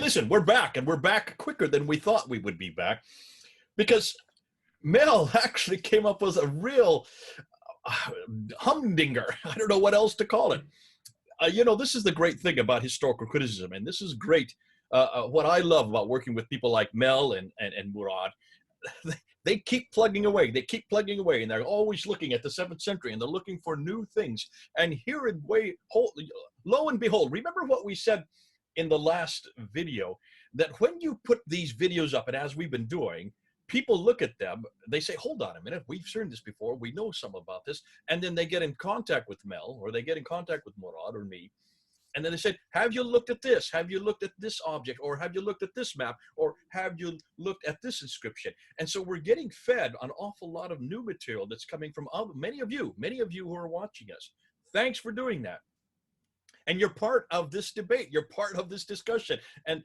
listen, we're back, and we're back quicker than we thought we would be back, because Mel actually came up with a real humdinger. I don't know what else to call it. This is the great thing about historical criticism, and this is great. What I love about working with people like Mel and Murad, they keep plugging away. They keep plugging away, and they're always looking at the 7th century, and they're looking for new things. And lo and behold, remember what we said in the last video, that when you put these videos up, and as we've been doing, people look at them, they say, hold on a minute, we've seen this before, we know some about this, and then they get in contact with Mel, or they get in contact with Murad or me, and then they said, have you looked at this? Have you looked at this object? Or have you looked at this map? Or have you looked at this inscription? And so we're getting fed an awful lot of new material that's coming from many of you who are watching us. Thanks for doing that. And you're part of this debate. You're part of this discussion. And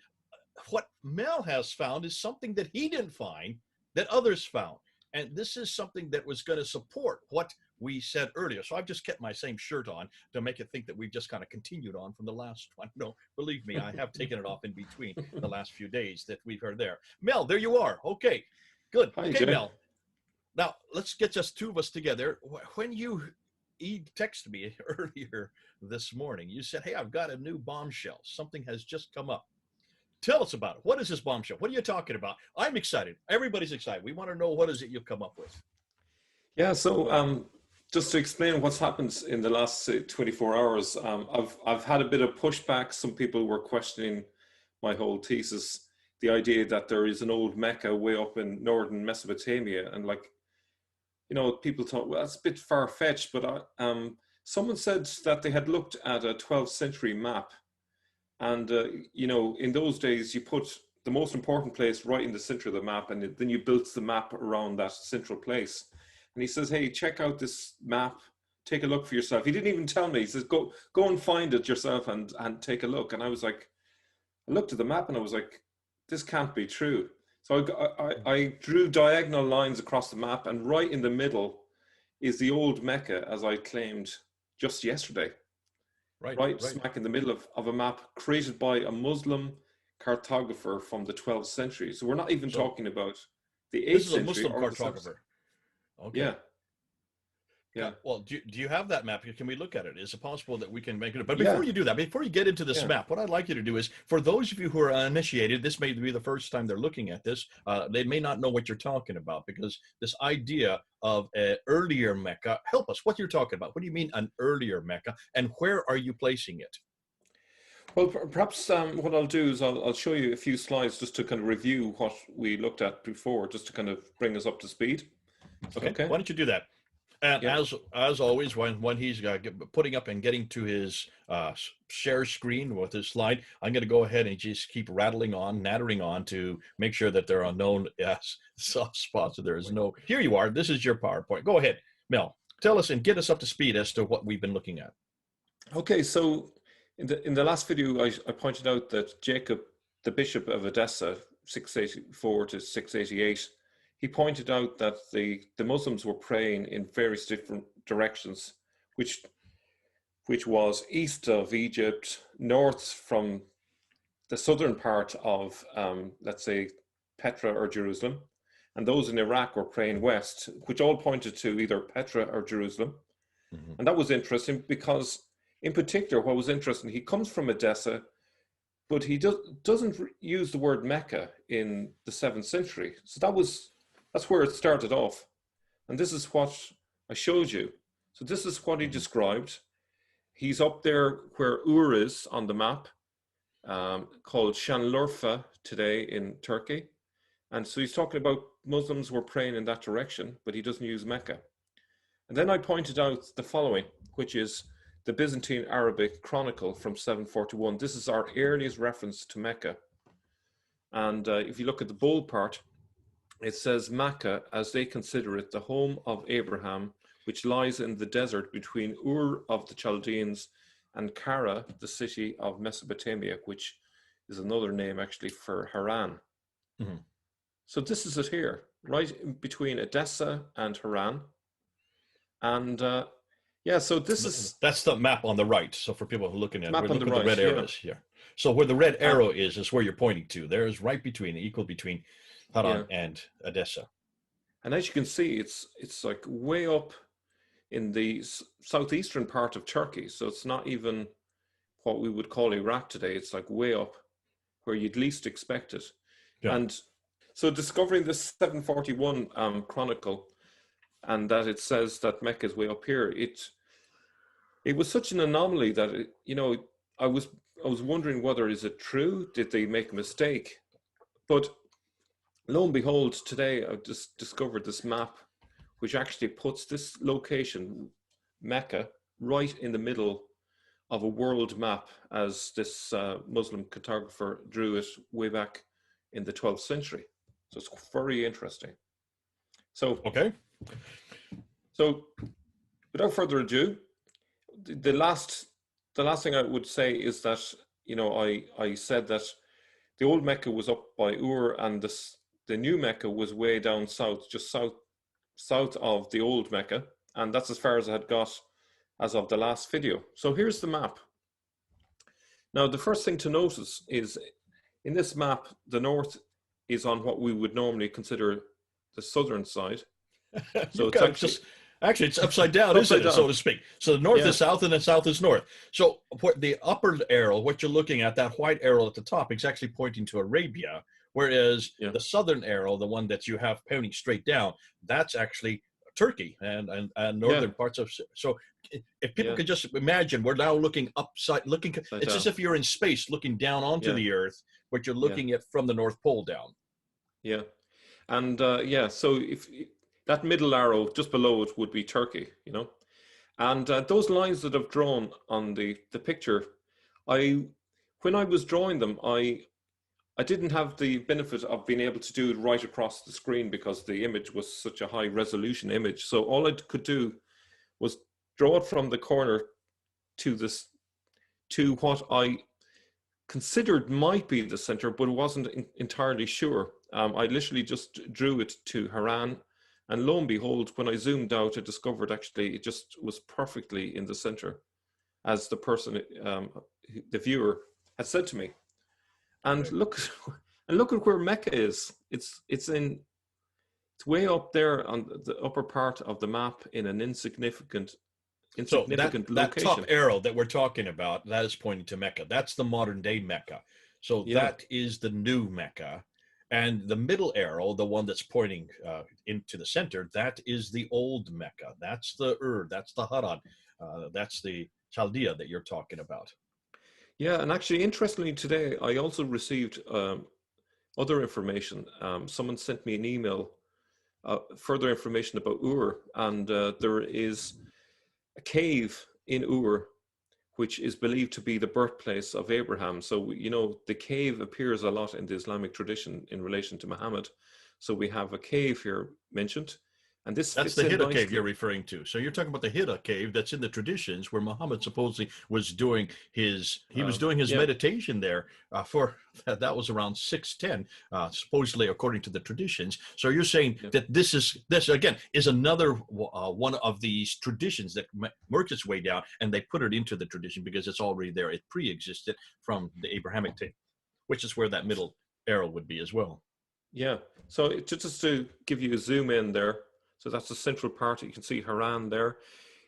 what Mel has found is something that he didn't find that others found. And this is something that was going to support what we said earlier. So I've just kept my same shirt on to make it think that we've just kind of continued on from the last one. No, believe me, I have taken it off in between the last few days that we've heard there. Mel, there you are. Okay, good. Hi, okay, Jay. Mel. Now, let's get just two of us together. When you texted me earlier this morning, you said, hey, I've got a new bombshell. Something has just come up. Tell us about it. What is this bombshell? What are you talking about? I'm excited. Everybody's excited. We want to know, what is it you've come up with? Yeah, so just to explain what's happened in the last 24 hours, I've had a bit of pushback. Some people were questioning my whole thesis, the idea that there is an old Mecca way up in northern Mesopotamia. And people thought, well, that's a bit far-fetched, but someone said that they had looked at a 12th century map. And, in those days, you put the most important place right in the center of the map, and then you built the map around that central place. And he says, hey, check out this map, take a look for yourself. He didn't even tell me. He says, go and find it yourself and take a look. And I was like, I looked at the map and I was like, this can't be true. So I drew diagonal lines across the map, and right in the middle is the old Mecca, as I claimed just yesterday. Right smack in the middle of a map created by a Muslim cartographer from the 12th century. So we're not even talking about the 8th century. This is a Muslim cartographer. Okay. Yeah. Well, do you have that map? Can we look at it? Is it possible that we can make it? But before you do that, before you get into this map, what I'd like you to do is, for those of you who are uninitiated, this may be the first time they're looking at this. They may not know what you're talking about, because this idea of an earlier Mecca, help us. What you're talking about? What do you mean an earlier Mecca, and where are you placing it? Well, perhaps what I'll do is I'll show you a few slides just to kind of review what we looked at before, just to kind of bring us up to speed. Okay. Why don't you do that? And as always, when he's putting up and getting to his share screen with his slide, I'm going to go ahead and just keep nattering on to make sure that there are no soft spots. So there is no. Here you are. This is your PowerPoint. Go ahead, Mel. Tell us and get us up to speed as to what we've been looking at. Okay, so in the last video, I pointed out that Jacob, the Bishop of Edessa, 684 to 688. He pointed out that the Muslims were praying in various different directions, which was east of Egypt, north from the southern part of, let's say, Petra or Jerusalem, and those in Iraq were praying west, which all pointed to either Petra or Jerusalem. Mm-hmm. And that was interesting because, in particular, what was interesting, he comes from Edessa, but he doesn't use the word Mecca in the 7th century. So that's where it started off. And this is what I showed you. So this is what he described. He's up there where Ur is on the map, called Şanlıurfa today in Turkey. And so he's talking about Muslims were praying in that direction, but he doesn't use Mecca. And then I pointed out the following, which is the Byzantine Arabic Chronicle from 741. This is our earliest reference to Mecca. And if you look at the bold part, it says Mecca, as they consider it, the home of Abraham, which lies in the desert between Ur of the Chaldeans and Kara, the city of Mesopotamia, which is another name actually for Haran. Mm-hmm. So this is it here, right in between Edessa and Haran. And so that's the map on the right. So for people who are looking at it, we're looking at the red areas here. So where the red Uh, arrow is where you're pointing to. There is right between, equal between yeah, Haran and Edessa. and as you can see, it's like way up in the southeastern part of Turkey. So it's not even what we would call Iraq today. It's like way up where you'd least expect it. Yeah. And so discovering this 741 chronicle, and that it says that Mecca is way up here, it was such an anomaly that I was I was wondering whether is it true? Did they make a mistake? But lo and behold, today I've just discovered this map, which actually puts this location, Mecca, right in the middle of a world map, as this Muslim cartographer drew it way back in the 12th century. So it's very interesting. So, Okay. so without further ado, the last thing I would say is that I said that the old Mecca was up by Ur, and the new Mecca was way down south, just south of the old Mecca, and that's as far as I had got as of the last video. So here's the map. Now, the first thing to notice is in this map, the north is on what we would normally consider the southern side. So You've it's got it just actually it's upside down, upside isn't it, so down. to speak? So the north Yeah, is south and the south is north. So what the upper arrow, what you're looking at, that white arrow at the top, is actually pointing to Arabia, whereas yeah, the southern arrow, the one that you have pointing straight down, that's actually Turkey and yeah, northern parts of. So if people yeah, could just imagine, we're now looking looking. upside It's as down. if you're in space, looking down onto Yeah, the Earth, but you're yeah, looking at from the North Pole down. yeah. And yeah, so if that middle arrow just below it would be Turkey, and those lines that I've drawn on the picture, I when I was drawing them, I didn't have the benefit of being able to do it right across the screen because the image was such a high resolution image. So all I could do was draw it from the corner to this to what I considered might be the center, but wasn't entirely sure. I literally just drew it to Haran, and lo and behold, when I zoomed out, I discovered actually it just was perfectly in the center, as the person, the viewer, had said to me. And Okay. look, and look at where Mecca is. It's way up there on the upper part of the map in an So that insignificant that top location. arrow that we're talking about, that is pointing to Mecca. That's the modern day Mecca. So Yeah, that is the new Mecca. And the middle arrow, the one that's pointing into the center, that is the old Mecca. That's the that's the Haran, that's the Chaldea that you're talking about. yeah, and actually, interestingly, today I also received other information. Someone sent me an email, further information about Ur, and there is a cave in Ur which is believed to be the birthplace of Abraham. So, the cave appears a lot in the Islamic tradition in relation to Muhammad. So we have a cave here mentioned, and this That's fits the in Hidda cave you're nicely. referring to. So you're talking about the Hidda cave that's in the traditions where Muhammad supposedly was doing his Yeah, meditation there for that was around 610, supposedly according to the traditions. So you're saying yeah, that this again is another one of these traditions that worked its way down, and they put it into the tradition because it's already there. It pre-existed from the Abrahamic tape, which is where that middle arrow would be as well. yeah. So just to give you a zoom in there, so that's the central part. You can see Haran there.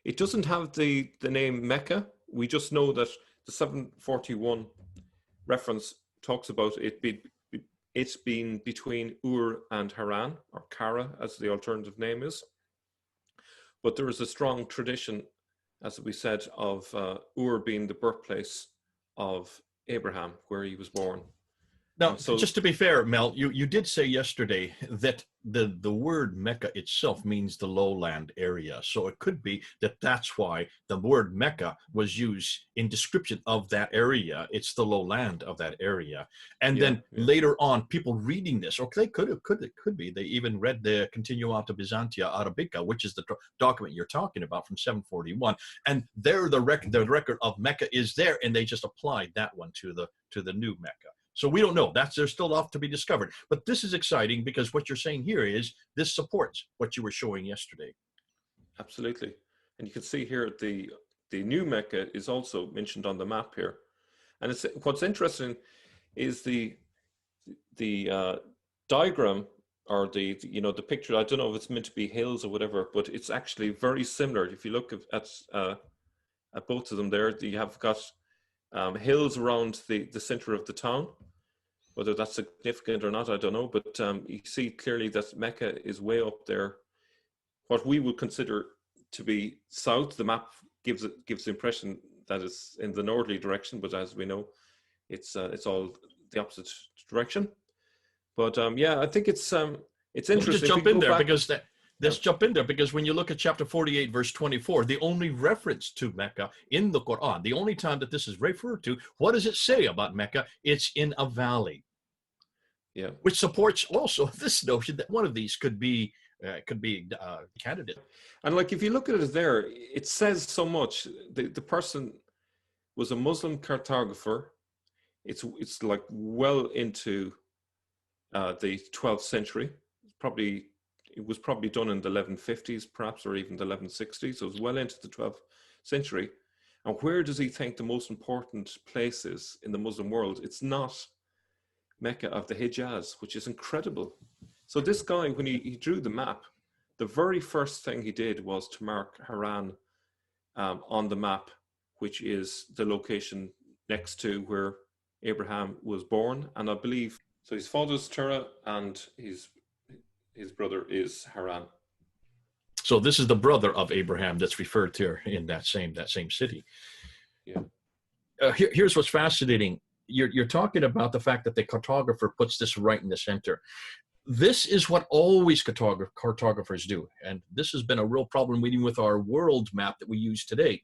It doesn't have the name Mecca. We just know that the 741 reference talks about it's been between Ur and Haran, or Kara as the alternative name is. But there is a strong tradition, as we said, of Ur being the birthplace of Abraham, where he was born. Now, So, just to be fair, Mel, you did say yesterday that the word Mecca itself means the lowland area. So it could be that that's why the word Mecca was used in description of that area. It's the lowland of that area. And yeah, then yeah, later on, people reading this, or they could be, they even read the Continuata Byzantia Arabica, which is the document you're talking about from 741. And there the record of Mecca is there, and they just applied that one to the new Mecca. So we don't know. There's still off to be discovered. But this is exciting because what you're saying here is this supports what you were showing yesterday. absolutely. And you can see here the new Mecca is also mentioned on the map here. And it's what's interesting is the diagram, or the picture. I don't know if it's meant to be hills or whatever, but it's actually very similar. If you look at both of them there, you have got hills around the center of the town. Whether that's significant or not, I don't know. But you see clearly that Mecca is way up there, what we would consider to be south. The map gives the impression that it's in the northerly direction, but as we know, it's all the opposite direction. But yeah, I think it's interesting. Let me just jump in there because let's jump in there because when you look at chapter 48, verse 24, the only reference to Mecca in the Quran, the only time that this is referred to, what does it say about Mecca? It's in a valley. Yeah, which supports also this notion that one of these could be candidate. And like if you look at it there, it says so much. The person was a Muslim cartographer. It's like well into the 12th century. It was probably done in the 1150s, perhaps, or even the 1160s. So it was well into the 12th century. And where does he think the most important place is in the Muslim world? It's not Mecca of the Hijaz, which is incredible. So this guy, when he drew the map, the very first thing he did was to mark Haran on the map, which is the location next to where Abraham was born. And I believe, so his father's Terah and his brother is Haran. So this is the brother of Abraham that's referred to in that same city. Yeah. Here's what's fascinating. You're talking about the fact that the cartographer puts this right in the center. This is what always cartographers do. And this has been a real problem even with our world map that we use today.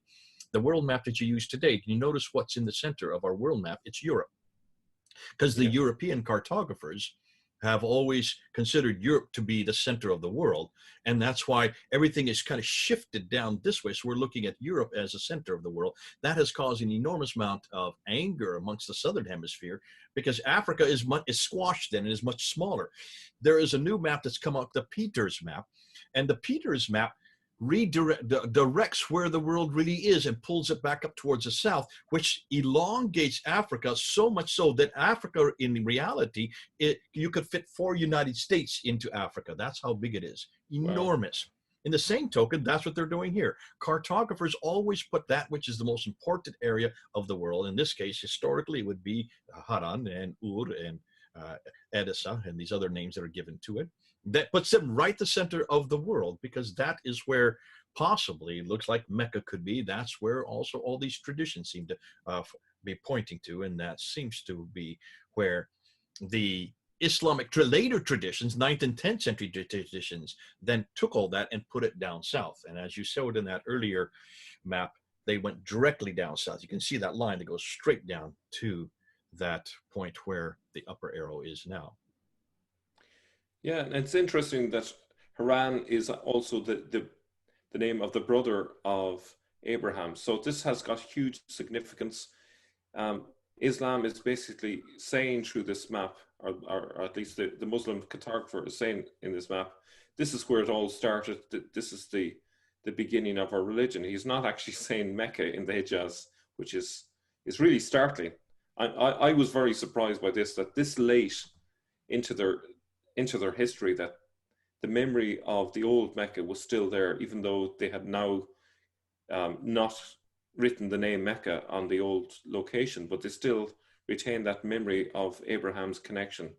The world map that you use today, you notice what's in the center of our world map? It's Europe. Because the European cartographers have always considered Europe to be the center of the world. And that's why everything is kind of shifted down this way. So we're looking at Europe as the center of the world. That has caused an enormous amount of anger amongst the southern hemisphere because Africa is squashed then and is much smaller. There is a new map that's come out, the Peters map. And the Peters map directs where the world really is and pulls it back up towards the south, which elongates Africa so much so that Africa, in reality, you could fit 4 United States into Africa. That's how big it is. Enormous. Wow. In the same token, that's what they're doing here. Cartographers always put that which is the most important area of the world. In this case, historically, it would be Haran and Ur and Edessa and these other names that are given to it. That puts them right the center of the world because that is where possibly looks like Mecca could be. That's where also all these traditions seem to be pointing to, and that seems to be where the Islamic later traditions, 9th and 10th century traditions, then took all that and put it down south. And as you showed in that earlier map, they went directly down south. You can see that line that goes straight down to that point where the upper arrow is now. Yeah, and it's interesting that Haran is also the name of the brother of Abraham. So this has got huge significance. Islam is basically saying through this map, or at least the Muslim cartographer is saying in this map, this is where it all started. This is the beginning of our religion. He's not actually saying Mecca in the Hijaz, which is really startling. I was very surprised by this, that this late into their history, that the memory of the old Mecca was still there, even though they had now not written the name Mecca on the old location, but they still retain that memory of Abraham's connection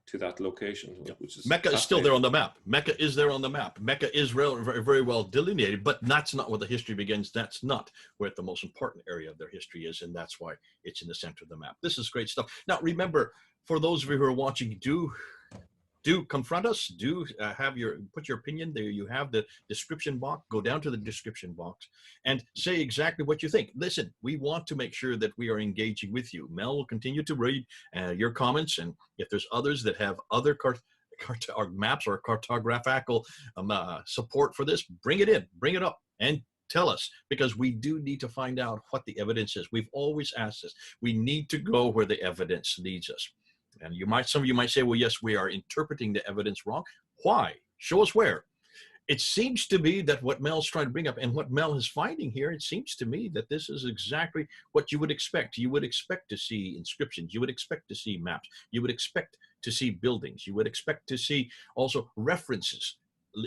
to that location, which is Mecca is still there on the map. Mecca is there on the map. Mecca is very, very well delineated, but that's not where the history begins. That's not where the most important area of their history is, and that's why it's in the center of the map. This is great stuff. Now, remember, for those of you who are watching, do confront us, put your opinion there. You have the description box. Go down to the description box and say exactly what you think. Listen, we want to make sure that we are engaging with you. Mel will continue to read your comments, and if there's others that have other maps or cartographical support for this, bring it in, bring it up, and tell us, because we do need to find out what the evidence is. We've always asked this. We need to go where the evidence leads us. And some of you might say, well, yes, we are interpreting the evidence wrong. Why? Show us where. it seems to me that what Mel's trying to bring up and what Mel is finding here, it seems to me that this is exactly what you would expect. You would expect to see inscriptions. You would expect to see maps. You would expect to see buildings. You would expect to see also references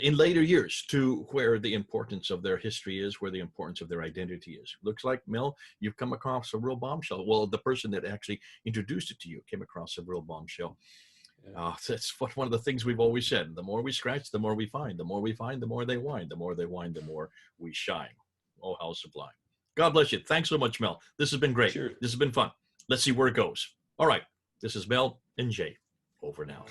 in later years to where the importance of their history is, where the importance of their identity is. Looks like, Mel, you've come across a real bombshell. Well, the person that actually introduced it to you came across a real bombshell. That's one of the things we've always said. The more we scratch, the more we find. The more we find, the more they whine. The more they whine, the more we shine. Oh, how sublime. God bless you. Thanks so much, Mel. This has been great. Sure. This has been fun. Let's see where it goes. All right. This is Mel and Jay. Over and out.